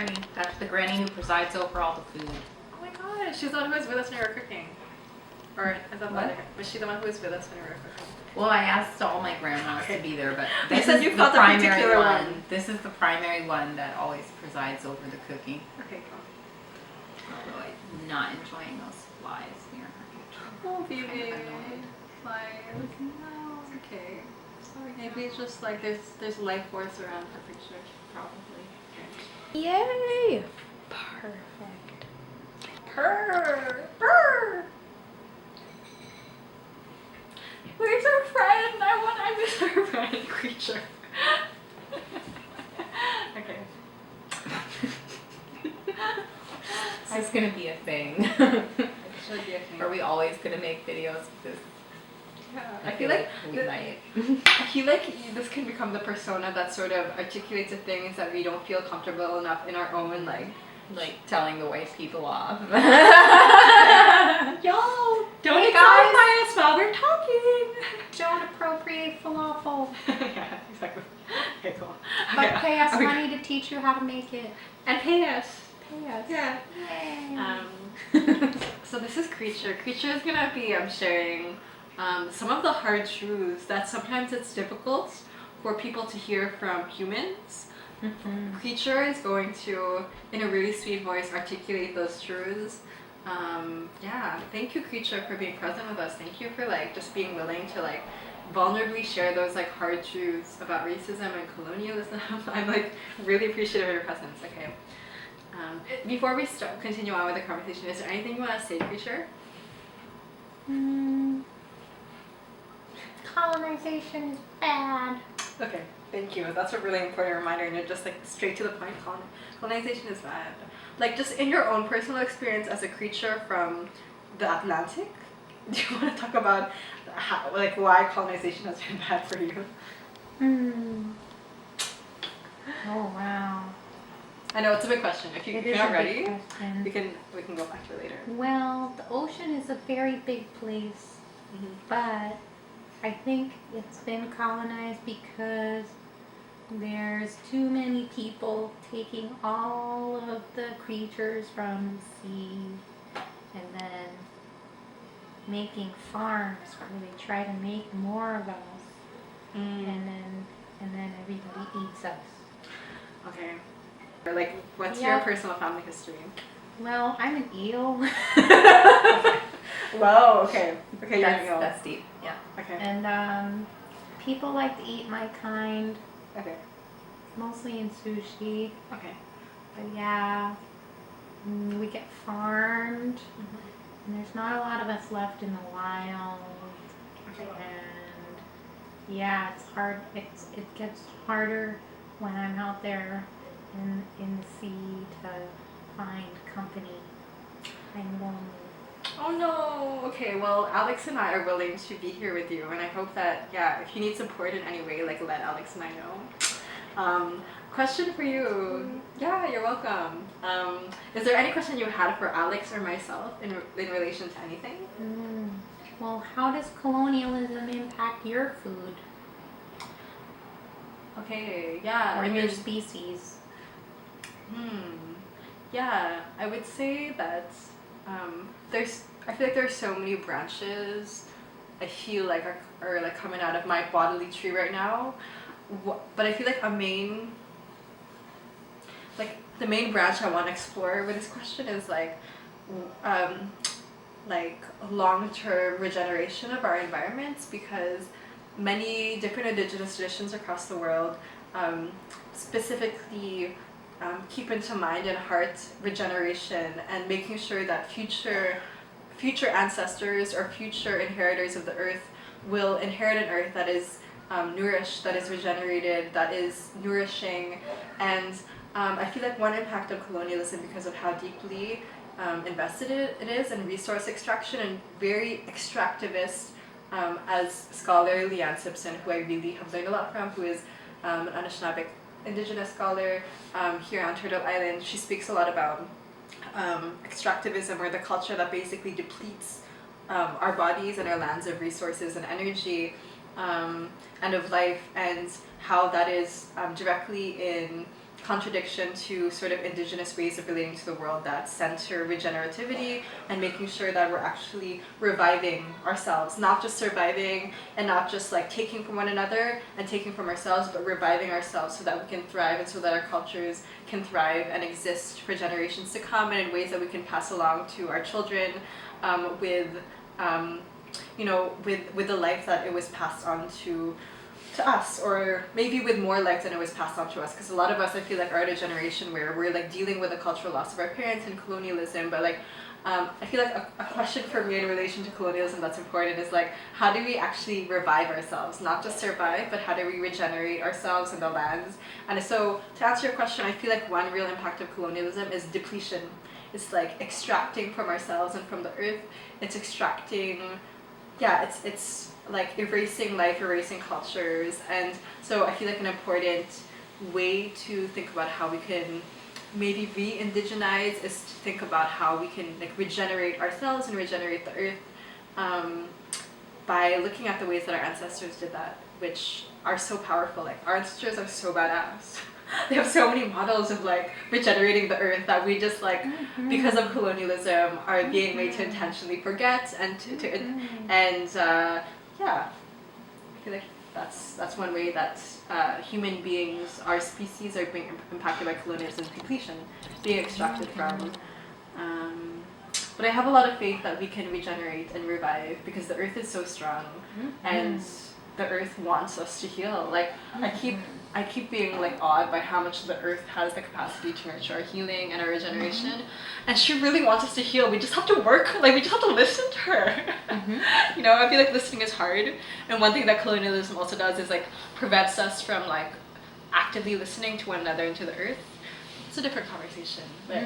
Sorry. That's the granny who presides over all the food. Oh my god, she's the one who was with us when we were cooking. Or is that What? Was she the one who was with us when we were cooking? Well, I asked all my grandmas to be there, but You this said is you the felt the primary particular one. one. This is the primary one that always presides over the cooking. Okay, cool. Although I'm not enjoying those flies near her kitchen. Oh, baby. Kind of annoying. Flies. No, it's okay. Sorry. Maybe it's just like there's life force around her picture, probably. Okay. Yay! Perfect. Purr! Where's our friend? I miss our friend creature. Okay. This is gonna be a thing. It should be a thing. Are we always gonna make videos with this? Yeah. I feel like we might. I feel like this can become the persona that sort of articulates the things that we don't feel comfortable enough in our own Like telling the white people off. Yo, don't Hey, exotify us while we're talking. Don't appropriate falafel. Yeah, exactly. Okay, cool. But Okay. pay us Okay. money to teach you how to make it. And pay us. Pay us. Yeah. Yay. So this is Creature. Creature is gonna be sharing some of the hard truths that sometimes it's difficult for people to hear from humans. Creature is going to, in a really sweet voice, articulate those truths. Yeah, thank you, Creature, for being present with us. Thank you for just being willing to vulnerably share those hard truths about racism and colonialism. I'm really appreciative of your presence. Okay. Before we continue on with the conversation, is there anything you want to say, Creature? Colonization is bad. Okay, thank you. That's a really important reminder, and you're just straight to the point. Colonization is bad. Just in your own personal experience as a creature from the Atlantic, do you want to talk about how, why colonization has been bad for you? Oh wow. I know it's a big question. If It you're is not a ready, big question. we can go back to it later. Well, the ocean is a very big place, but I think it's been colonized because there's too many people taking all of the creatures from the sea and then making farms where they try to make more of us, and then everybody eats us. Okay. What's Yeah. your personal family history? Well, I'm an eel. Whoa. Okay. Okay. That's deep. Yeah. Okay. And people like to eat my kind, Okay. mostly in sushi. Okay. But yeah, we get farmed, and there's not a lot of us left in the wild. Okay. And yeah, it's hard. It gets harder when I'm out there in the sea to find company. I'm lonely. Oh no. Okay. Well, Alex and I are willing to be here with you, and I hope that if you need support in any way, let Alex and I know. Question for you. Yeah, you're welcome. Is there any question you had for Alex or myself in relation to anything? Well, how does colonialism impact your food Okay. Yeah. or your species? Yeah, I would say that I feel like there's so many branches I feel are coming out of my bodily tree right now, but I feel like the main branch I want to explore with this question is long-term regeneration of our environments, because many different indigenous traditions across the world specifically keep into mind and heart regeneration and making sure that future ancestors or future inheritors of the earth will inherit an earth that is nourished, that is regenerated, that is nourishing. And I feel like one impact of colonialism, because of how deeply invested it is in resource extraction and very extractivist, as scholar Leanne Simpson, who I really have learned a lot from, who is an Anishinaabe indigenous scholar here on Turtle Island. She speaks a lot about extractivism, or the culture that basically depletes our bodies and our lands of resources and energy and of life, and how that is directly in contradiction to sort of indigenous ways of relating to the world that center regenerativity and making sure that we're actually reviving ourselves, not just surviving and not just like taking from one another and taking from ourselves, but reviving ourselves so that we can thrive and so that our cultures can thrive and exist for generations to come, and in ways that we can pass along to our children with the life that it was passed on to us, or maybe with more life than it was passed on to us, because a lot of us, I feel like, are at a generation where we're like dealing with the cultural loss of our parents and colonialism, but like I feel like a question for me in relation to colonialism that's important is like, how do we actually revive ourselves, not just survive, but how do we regenerate ourselves and the lands? And so to answer your question, I feel like one real impact of colonialism is depletion. It's like extracting from ourselves and from the earth. It's extracting, it's like erasing life, erasing cultures. And so I feel like an important way to think about how we can maybe re-indigenize is to think about how we can like regenerate ourselves and regenerate the earth by looking at the ways that our ancestors did that, which are so powerful. Like our ancestors are so badass. They have so many models of like regenerating the earth that we just like, because of colonialism, are being made to intentionally forget and I feel like that's one way that human beings, our species, are being impacted by colonialism, depletion, being extracted from. But I have a lot of faith that we can regenerate and revive because the earth is so strong, and the earth wants us to heal. Like I keep being like awed by how much the earth has the capacity to nurture our healing and our regeneration, and she really wants us to heal. We just have to work, like we just have to listen to her. You know, I feel like listening is hard, and one thing that colonialism also does is like prevents us from like actively listening to one another and to the earth. It's a different conversation, but